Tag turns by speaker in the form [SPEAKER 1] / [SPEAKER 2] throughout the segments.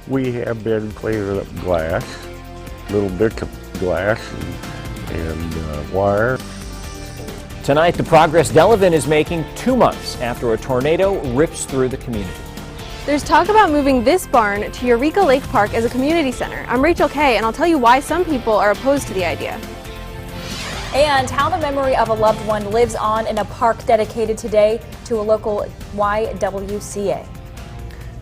[SPEAKER 1] We have been cleaning up glass, little bits of glass and wire.
[SPEAKER 2] Tonight, the progress Delavan is making 2 months after a tornado rips through the community.
[SPEAKER 3] There's talk about moving this barn to Eureka Lake Park as a community center. I'm Rachel Kay, and I'll tell you why some people are opposed to the idea.
[SPEAKER 4] And how the memory of a loved one lives on in a park dedicated today to a local YWCA.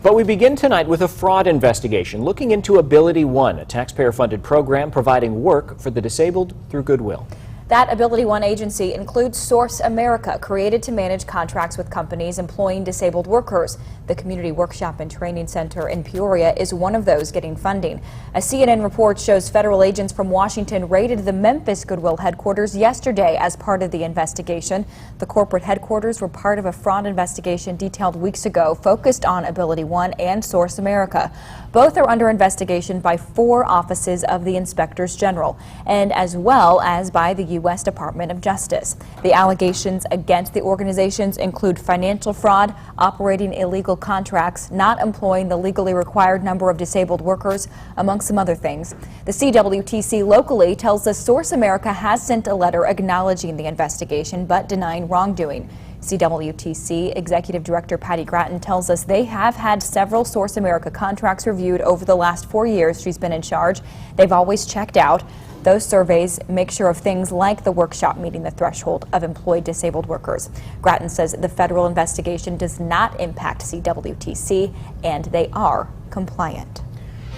[SPEAKER 2] But we begin tonight with a fraud investigation looking into Ability One, a taxpayer-funded program providing work for the disabled through Goodwill.
[SPEAKER 4] That Ability One agency includes Source America, created to manage contracts with companies employing disabled workers. The Community Workshop and Training Center in Peoria is one of those getting funding. A CNN report shows federal agents from Washington raided the Memphis Goodwill headquarters yesterday as part of the investigation. The corporate headquarters were part of a fraud investigation detailed weeks ago, focused on Ability One and Source America. Both are under investigation by 4 offices of the Inspectors General, and as well as by the U.S. Department of Justice. The allegations against the organizations include financial fraud, operating illegal contracts, not employing the legally required number of disabled workers, among some other things. The CWTC locally tells us Source America has sent a letter acknowledging the investigation but denying wrongdoing. CWTC Executive Director Patty Grattan tells us they have had several Source America contracts reviewed over the last 4 years she's been in charge. They've always checked out. Those surveys make sure of things like the workshop meeting the threshold of employed disabled workers. Grattan says the federal investigation does not impact CWTC and they are compliant.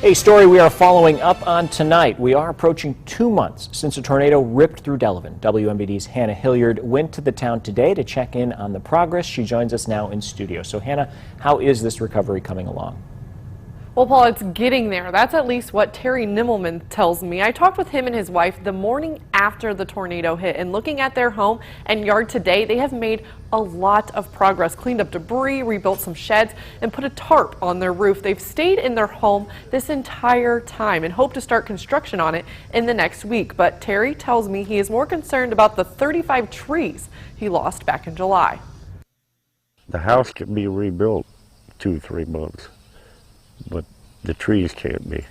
[SPEAKER 2] A story we are following up on tonight. We are approaching 2 months since a tornado ripped through Delavan. WMBD's Hannah Hilliard went to the town today to check in on the progress. She joins us now in studio. So Hannah, how is this recovery coming along?
[SPEAKER 5] Well, Paul, it's getting there. That's at least what Terry Nimmelman tells me. I talked with him and his wife the morning after the tornado hit, and looking at their home and yard today, they have made a lot of progress, cleaned up debris, rebuilt some sheds, and put a tarp on their roof. They've stayed in their home this entire time and hope to start construction on it in the next week. But Terry tells me he is more concerned about the 35 trees he lost back in July.
[SPEAKER 1] The house can be rebuilt 2-3 months, but the trees can't be.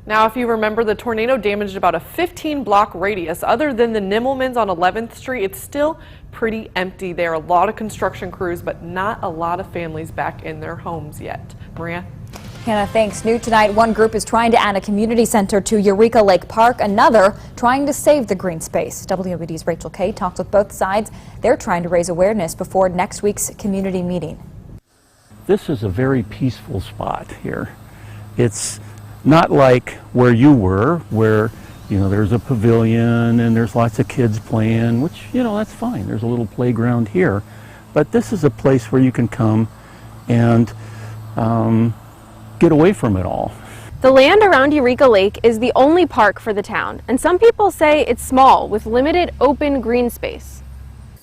[SPEAKER 5] Now, if you remember, the tornado damaged about a 15-block radius. Other than the Nimmelmans on 11th Street, it's still pretty empty there. A lot of construction crews, but not a lot of families back in their homes yet. Maria?
[SPEAKER 4] Hannah, thanks. New tonight, one group is trying to add a community center to Eureka Lake Park, another trying to save the green space. WMBD's Rachel Kay talked with both sides. They're trying to raise awareness before next week's community meeting.
[SPEAKER 6] This is a very peaceful spot here. It's not like where you were, where, you know, there's a pavilion and there's lots of kids playing, which, you know, that's fine. There's a little playground here. But this is a place where you can come and get away from it all.
[SPEAKER 3] The land around Eureka Lake is the only park for the town, and some people say it's small with limited open green space.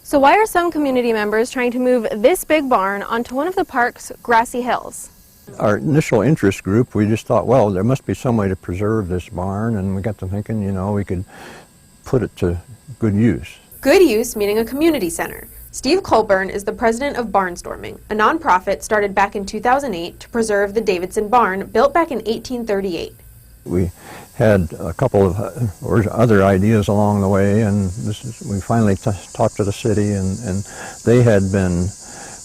[SPEAKER 3] So why are some community members trying to move this big barn onto one of the park's grassy hills?
[SPEAKER 7] Our initial interest group, we just thought, well, there must be some way to preserve this barn, and we got to thinking, you know, we could put it to good use.
[SPEAKER 3] Good use meaning a community center. Steve Colburn is the president of Barnstorming, a nonprofit started back in 2008 to preserve the Davidson barn, built back in 1838.
[SPEAKER 7] We had a couple of other ideas along the way, and we finally talked to the city, and they had been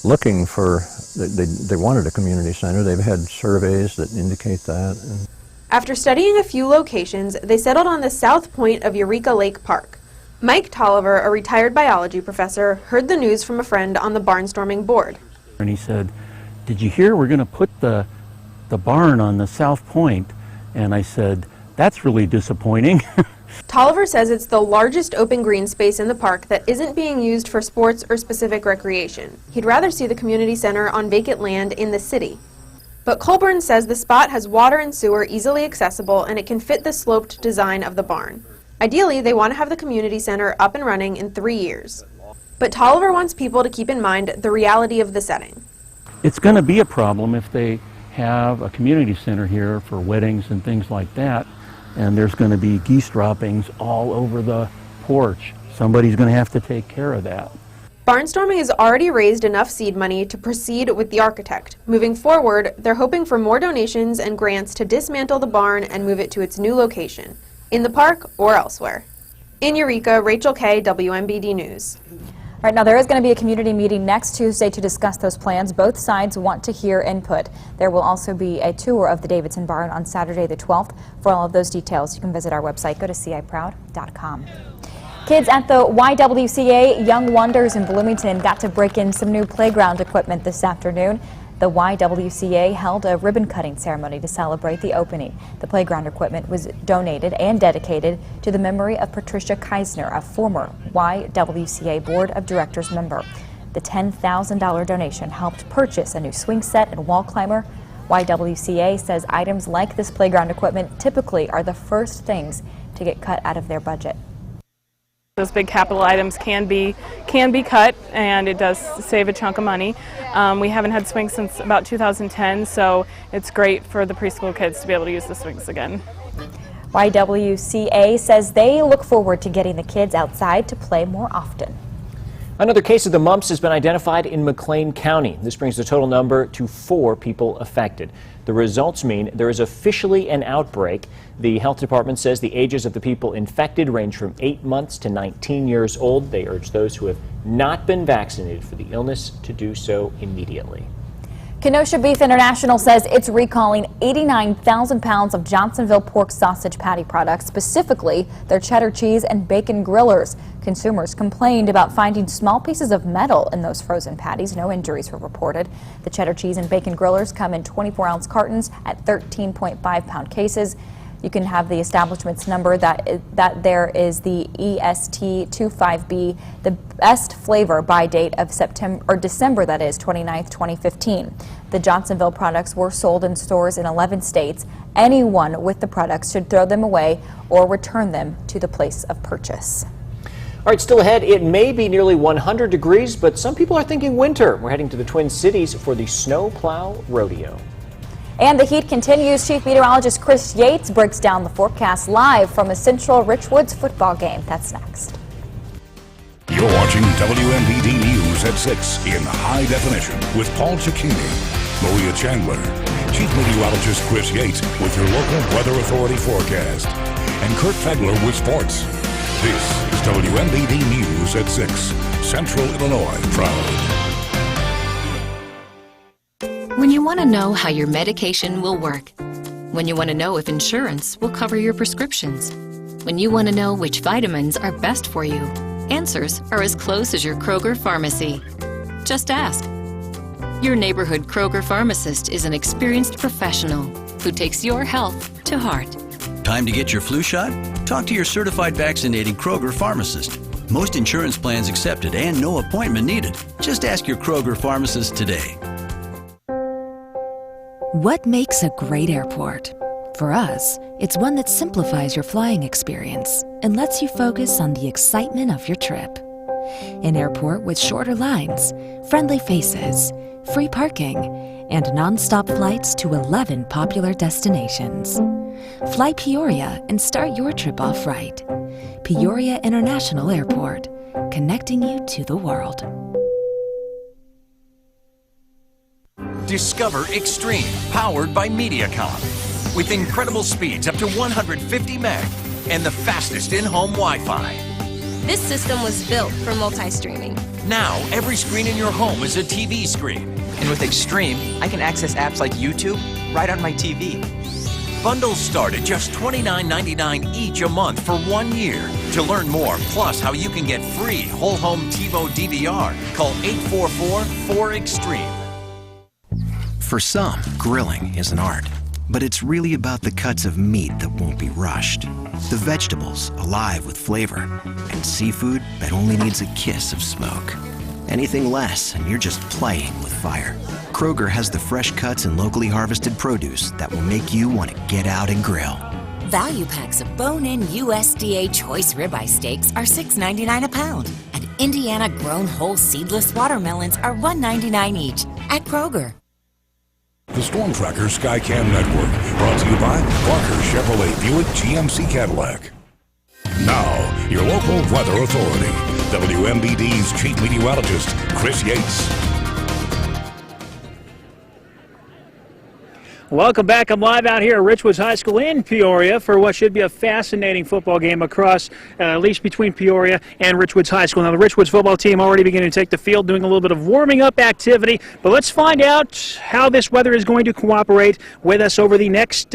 [SPEAKER 7] looking for, they wanted a community center. They've had surveys that indicate that.
[SPEAKER 3] After studying a few locations, they settled on the south point of Eureka Lake Park. Mike Tolliver, a retired biology professor, heard the news from a friend on the Barnstorming board.
[SPEAKER 6] And he said, "Did you hear we're going to put the barn on the south point?" And I said, "That's really disappointing."
[SPEAKER 3] Tolliver says it's the largest open green space in the park that isn't being used for sports or specific recreation. He'd rather see the community center on vacant land in the city. But Colburn says the spot has water and sewer easily accessible, and it can fit the sloped design of the barn. Ideally, they want to have the community center up and running in 3 years. But Tolliver wants people to keep in mind the reality of the setting.
[SPEAKER 6] It's going to be a problem if they have a community center here for weddings and things like that, and there's going to be geese droppings all over the porch. Somebody's going to have to take care of that.
[SPEAKER 3] Barnstorming has already raised enough seed money to proceed with the architect. Moving forward, they're hoping for more donations and grants to dismantle the barn and move it to its new location, in the park or elsewhere. In Eureka, Rachel Kay, WMBD News.
[SPEAKER 4] All right, now there is going to be a community meeting next Tuesday to discuss those plans. Both sides want to hear input. There will also be a tour of the Davidson barn on Saturday the 12th. For all of those details, you can visit our website. Go to ciproud.com. Kids at the YWCA Young Wonders in Bloomington got to break in some new playground equipment this afternoon. The YWCA held a ribbon-cutting ceremony to celebrate the opening. The playground equipment was donated and dedicated to the memory of Patricia Keisner, a former YWCA Board of Directors member. The $10,000 donation helped purchase a new swing set and wall climber. YWCA says items like this playground equipment typically are the first things to get cut out of their budget.
[SPEAKER 8] Those big capital items can be cut, and it does save a chunk of money. We haven't had swings since about 2010, so it's great for the preschool kids to be able to use the swings again.
[SPEAKER 4] YWCA says they look forward to getting the kids outside to play more often.
[SPEAKER 2] Another case of the mumps has been identified in McLean County. This brings the total number to 4 people affected. The results mean there is officially an outbreak. The health department says the ages of the people infected range from 8 months to 19 years old. They urge those who have not been vaccinated for the illness to do so immediately.
[SPEAKER 4] Kenosha Beef International says it's recalling 89,000 pounds of Johnsonville pork sausage patty products, specifically their cheddar cheese and bacon grillers. Consumers complained about finding small pieces of metal in those frozen patties. No injuries were reported. The cheddar cheese and bacon grillers come in 24-ounce cartons at 13.5-pound cases. You can have the establishment's number. That there is the EST25B, the best flavor by date of December, that is 29th, 2015. The Johnsonville products were sold in stores in 11 states. Anyone with the products should throw them away or return them to the place of purchase.
[SPEAKER 2] All right, still ahead, it may be nearly 100 degrees, but some people are thinking winter. We're heading to the Twin Cities for the Snowplow Rodeo.
[SPEAKER 4] And the heat continues. Chief Meteorologist Chris Yates breaks down the forecast live from a Central Richwoods football game. That's next.
[SPEAKER 9] You're watching WMBD News at 6 in high definition with Paul Cicchini, Maria Chandler, Chief Meteorologist Chris Yates with your local Weather Authority forecast, and Kurt Fegler with sports. This is WMBD News at 6, Central Illinois proud.
[SPEAKER 10] When you want to know how your medication will work. When you want to know if insurance will cover your prescriptions. When you want to know which vitamins are best for you. Answers are as close as your Kroger pharmacy. Just ask. Your neighborhood Kroger pharmacist is an experienced professional who takes your health to heart.
[SPEAKER 11] Time to get your flu shot? Talk to your certified vaccinated Kroger pharmacist. Most insurance plans accepted and no appointment needed. Just ask your Kroger pharmacist today.
[SPEAKER 12] What makes a great airport? For us, it's one that simplifies your flying experience and lets you focus on the excitement of your trip. An airport with shorter lines, friendly faces, free parking, and non-stop flights to 11 popular destinations. Fly Peoria and start your trip off right. Peoria International Airport, connecting you to the world.
[SPEAKER 13] Discover Extreme, powered by Mediacom. With incredible speeds up to 150 meg and the fastest in-home Wi-Fi.
[SPEAKER 14] This system was built for multi-streaming.
[SPEAKER 13] Now, every screen in your home is a TV screen.
[SPEAKER 15] And with Extreme, I can access apps like YouTube right on my TV.
[SPEAKER 13] Bundles start at just $29.99 each a month for 1 year. To learn more, plus how you can get free whole home TiVo DVR, call 844-4EXTREME.
[SPEAKER 16] For some, grilling is an art, but it's really about the cuts of meat that won't be rushed, the vegetables alive with flavor, and seafood that only needs a kiss of smoke. Anything less and you're just playing with fire. Kroger has the fresh cuts and locally harvested produce that will make you want to get out and grill.
[SPEAKER 17] Value packs of bone-in USDA choice ribeye steaks are $6.99 a pound, and Indiana-grown whole seedless watermelons are $1.99 each at Kroger.
[SPEAKER 9] The Storm Tracker Skycam Network, brought to you by Parker Chevrolet Buick GMC Cadillac. Now, your local weather authority, WMBD's chief meteorologist, Chris Yates.
[SPEAKER 18] Welcome back. I'm live out here at Richwoods High School in Peoria for what should be a fascinating football game across, at least between Peoria and Richwoods High School. Now, the Richwoods football team already beginning to take the field, doing a little bit of warming up activity. But let's find out how this weather is going to cooperate with us over the next,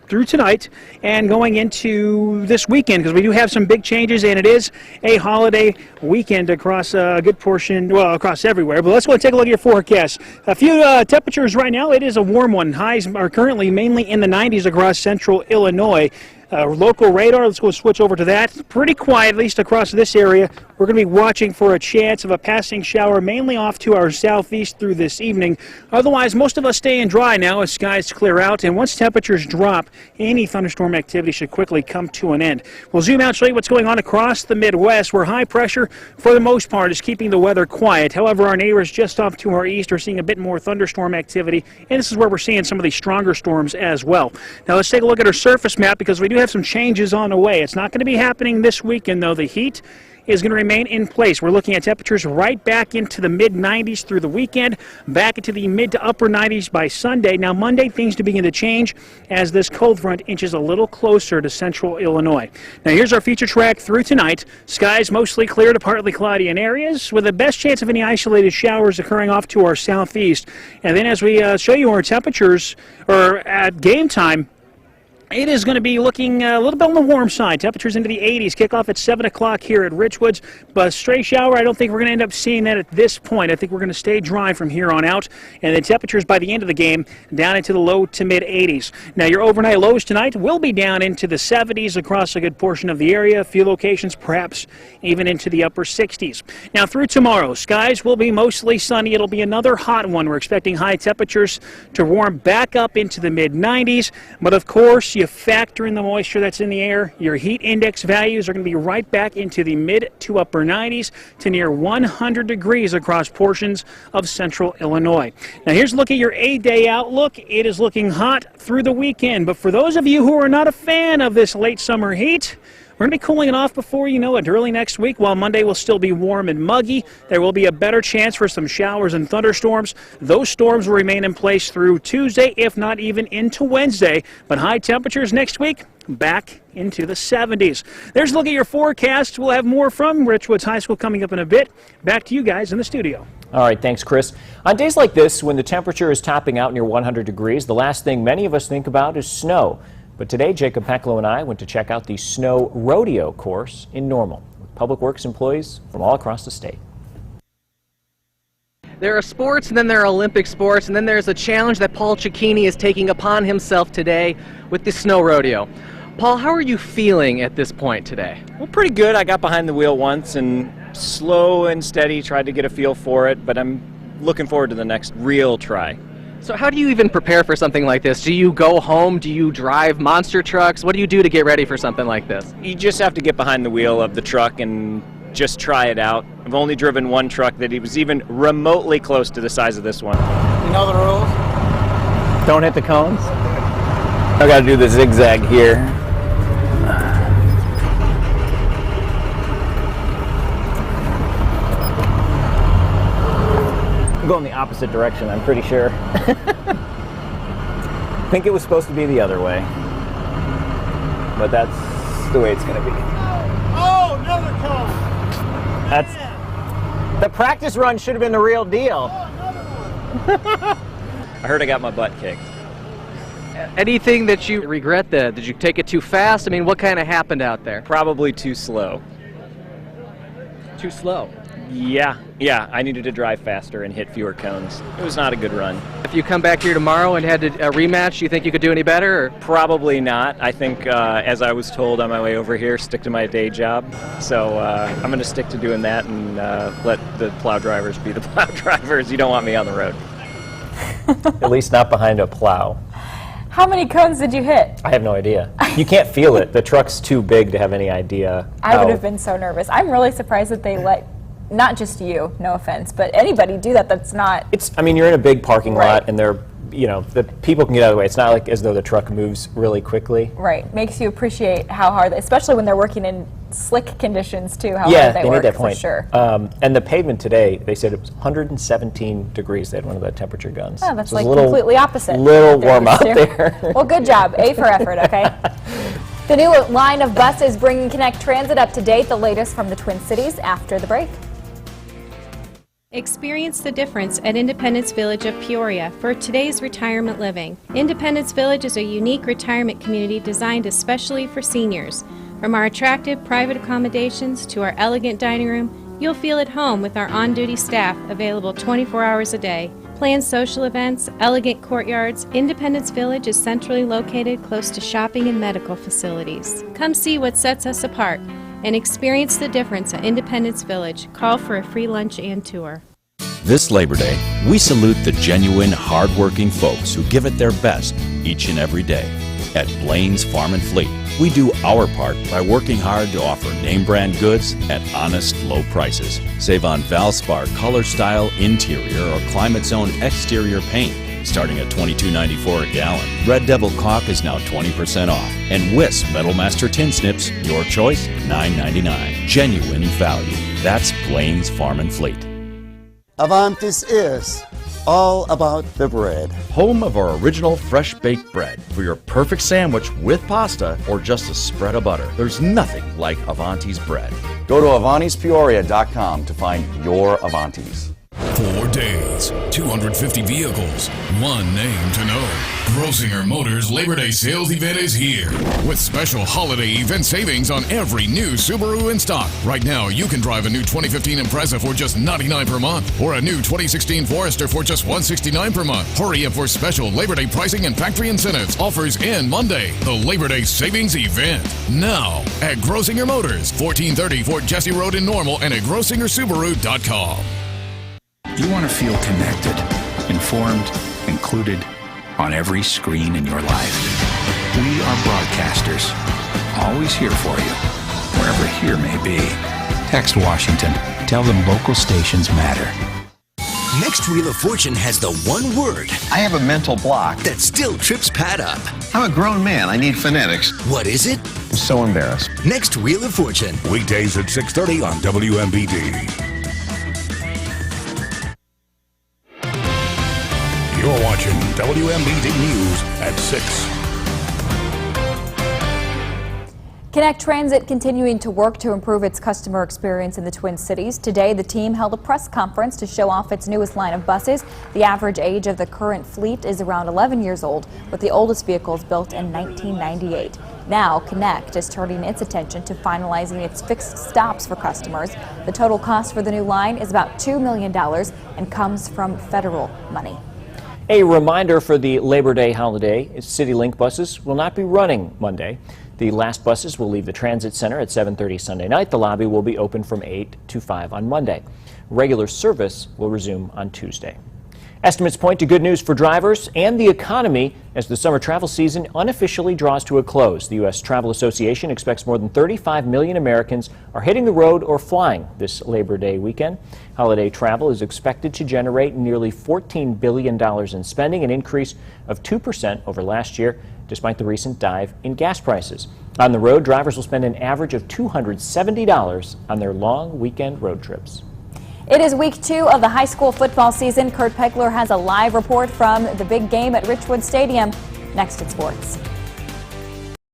[SPEAKER 18] through tonight and going into this weekend, because we do have some big changes, and it is a holiday weekend across a good portion, well, across everywhere. But let's go and take a look at your forecast. A few temperatures right now. It is a warm one. Highs are currently mainly in the 90s across central Illinois. Local radar, let's go switch over to that. Pretty quiet, at least across this area. We're going to be watching for a chance of a passing shower, mainly off to our southeast through this evening. Otherwise, most of us staying dry now as skies clear out, and once temperatures drop, any thunderstorm activity should quickly come to an end. We'll zoom out, show you what's going on across the Midwest, where high pressure, for the most part, is keeping the weather quiet. However, our neighbors just off to our east are seeing a bit more thunderstorm activity, and this is where we're seeing some of these stronger storms as well. Now, let's take a look at our surface map, because we do have some changes on the way. It's not going to be happening this weekend, though. The heat is going to remain in place. We're looking at temperatures right back into the mid-90s through the weekend, back into the mid to upper 90s by Sunday. Now, Monday, things to begin to change as this cold front inches a little closer to central Illinois. Now, here's our feature track through tonight. Skies mostly clear to partly cloudy in areas, with the best chance of any isolated showers occurring off to our southeast. And then as we show you our temperatures, or at game time, it is going to be looking a little bit on the warm side. Temperatures into the 80s. Kickoff at 7 o'clock here at Richwoods. But a stray shower, I don't think we're going to end up seeing that at this point. I think we're going to stay dry from here on out. And the temperatures by the end of the game down into the low to mid 80s. Now, your overnight lows tonight will be down into the 70s across a good portion of the area. A few locations perhaps even into the upper 60s. Now, through tomorrow, skies will be mostly sunny. It'll be another hot one. We're expecting high temperatures to warm back up into the mid 90s. But of course, you factor in the moisture that's in the air, your heat index values are going to be right back into the mid to upper 90s to near 100 degrees across portions of central Illinois. Now, here's a look at your 8-day outlook. It is looking hot through the weekend, but for those of you who are not a fan of this late summer heat, we're going to be cooling it off before you know it. Early next week, while Monday will still be warm and muggy, there will be a better chance for some showers and thunderstorms. Those storms will remain in place through Tuesday, if not even into Wednesday. But high temperatures next week, back into the 70s. There's a look at your forecast. We'll have more from Richwoods High School coming up in a bit. Back to you guys in the studio.
[SPEAKER 2] All right, thanks, Chris. On days like this, when the temperature is topping out near 100 degrees, the last thing many of us think about is snow. But today, Jacob Peklo and I went to check out the snow rodeo course in Normal with Public Works employees from all across the state.
[SPEAKER 19] There are sports, and then there are Olympic sports, and then there's a challenge that Paul Cicchini is taking upon himself today with the snow rodeo. Paul, how are you feeling at this point today?
[SPEAKER 20] Well, pretty good. I got behind the wheel once and slow and steady, tried to get a feel for it, but I'm looking forward to the next real try.
[SPEAKER 19] So how do you even prepare for something like this? Do you go home? Do you drive monster trucks? What do you do to get ready for something like this?
[SPEAKER 20] You just have to get behind the wheel of the truck and just try it out. I've only driven one truck that was even remotely close to the size of this one.
[SPEAKER 21] You know the rules?
[SPEAKER 20] Don't hit the cones. I gotta do the zigzag here. Going the opposite direction, I'm pretty sure. I think it was supposed to be the other way, but that's the way it's going to be.
[SPEAKER 21] Oh, another cone!
[SPEAKER 20] That's the practice run should have been the real deal. I heard I got my butt kicked.
[SPEAKER 19] Anything that you regret? Did you take it too fast? I mean, what kind of happened out there?
[SPEAKER 20] Probably too slow.
[SPEAKER 19] Too slow?
[SPEAKER 20] Yeah, I needed to drive faster and hit fewer cones. It was not a good run.
[SPEAKER 19] If you come back here tomorrow and had a rematch, you think you could do any better? Or?
[SPEAKER 20] Probably not. I think, as I was told on my way over here, stick to my day job. So I'm going to stick to doing that and let the plow drivers be the plow drivers. You don't want me on the road.
[SPEAKER 2] At least not behind a plow.
[SPEAKER 4] How many cones did you hit?
[SPEAKER 2] I have no idea. You can't feel it. The truck's too big to have any idea.
[SPEAKER 4] I would have been so nervous. I'm really surprised that they let not just you, no offense, but anybody do that that's not...
[SPEAKER 2] I mean, you're in a big parking lot and they're the people can get out of the way. It's not like as though the truck moves really quickly.
[SPEAKER 4] Right. Makes you appreciate how hard, especially when they're working in slick conditions too, how
[SPEAKER 2] Yeah,
[SPEAKER 4] hard they
[SPEAKER 2] they
[SPEAKER 4] work,
[SPEAKER 2] made that point.
[SPEAKER 4] for sure.
[SPEAKER 2] And the pavement today, they said it was 117 degrees. They had one of the temperature guns.
[SPEAKER 4] Oh, that's
[SPEAKER 2] So it was
[SPEAKER 4] like
[SPEAKER 2] a little,
[SPEAKER 4] completely opposite.
[SPEAKER 2] little
[SPEAKER 4] what they're
[SPEAKER 2] warm out
[SPEAKER 4] used to.
[SPEAKER 2] there.
[SPEAKER 4] Well, good job. A for effort, okay? The new line of buses bringing Connect Transit up to date, the latest from the Twin Cities after the break.
[SPEAKER 1] Experience the difference at Independence Village of Peoria for today's retirement living. Independence Village is a unique retirement community designed especially for seniors. From our attractive private accommodations to our elegant dining room, you'll feel at home with our on-duty staff available 24 hours a day. Planned social events, elegant courtyards, Independence Village is centrally located close to shopping and medical facilities. Come see what sets us apart and experience the difference at Independence Village. Call for a free lunch and tour.
[SPEAKER 22] This Labor Day, we salute the genuine, hard-working folks who give it their best each and every day. At Blaine's Farm and Fleet, we do our part by working hard to offer name-brand goods at honest, low prices. Save on Valspar Color Style interior or Climate Zone exterior paint, starting at $22.94 a gallon. Red Devil caulk is now 20% off. And Wiss Metal Master Tin Snips, your choice, $9.99. Genuine value. That's Blaine's Farm and Fleet.
[SPEAKER 23] Avantis is all about the bread.
[SPEAKER 24] Home of our original fresh baked bread. For your perfect sandwich with pasta or just a spread of butter, there's nothing like Avanti's bread. Go to AvantisPeoria.com to find your Avantis.
[SPEAKER 9] 4 days, 250 vehicles, one name to know. Grosinger Motors Labor Day sales event is here with special holiday event savings on every new Subaru in stock. Right now, you can drive a new 2015 Impreza for just $99 per month or a new 2016 Forester for just $169 per month. Hurry up for special Labor Day pricing and factory incentives. Offers end Monday. The Labor Day savings event. Now at Grosinger Motors, 1430 Fort Jesse Road in Normal and at GrosingerSubaru.com.
[SPEAKER 25] You want to feel connected, informed, included on every screen in your life. We are broadcasters, always here for you, wherever here may be. Text Washington. Tell them local stations matter.
[SPEAKER 26] Next Wheel of Fortune has the one word.
[SPEAKER 27] I have a mental block.
[SPEAKER 26] That still trips Pat up.
[SPEAKER 27] I'm a grown man. I need phonetics.
[SPEAKER 26] What is it?
[SPEAKER 27] I'm so embarrassed.
[SPEAKER 26] Next Wheel of Fortune.
[SPEAKER 9] Weekdays at 6:30 on WMBD. You're watching WMBD News at 6.
[SPEAKER 4] Connect Transit continuing to work to improve its customer experience in the Twin Cities. Today, the team held a press conference to show off its newest line of buses. The average age of the current fleet is around 11 years old, with the oldest vehicles built in 1998. Now, Connect is turning its attention to finalizing its fixed stops for customers. The total cost for the new line is about $2 million and comes from federal money.
[SPEAKER 2] A reminder for the Labor Day holiday, CityLink buses will not be running Monday. The last buses will leave the Transit Center at 7:30 Sunday night. The lobby will be open from 8 to 5 on Monday. Regular service will resume on Tuesday. Estimates point to good news for drivers and the economy as the summer travel season unofficially draws to a close. The U.S. Travel Association expects more than 35 million Americans are hitting the road or flying this Labor Day weekend. Holiday travel is expected to generate nearly $14 billion in spending, an increase of 2% over last year, despite the recent dive in gas prices. On the road, drivers will spend an average of $270 on their long weekend road trips.
[SPEAKER 4] It is week 2 of the high school football season. Kurt Pegler has a live report from the big game at Richwood Stadium. Next at Sports.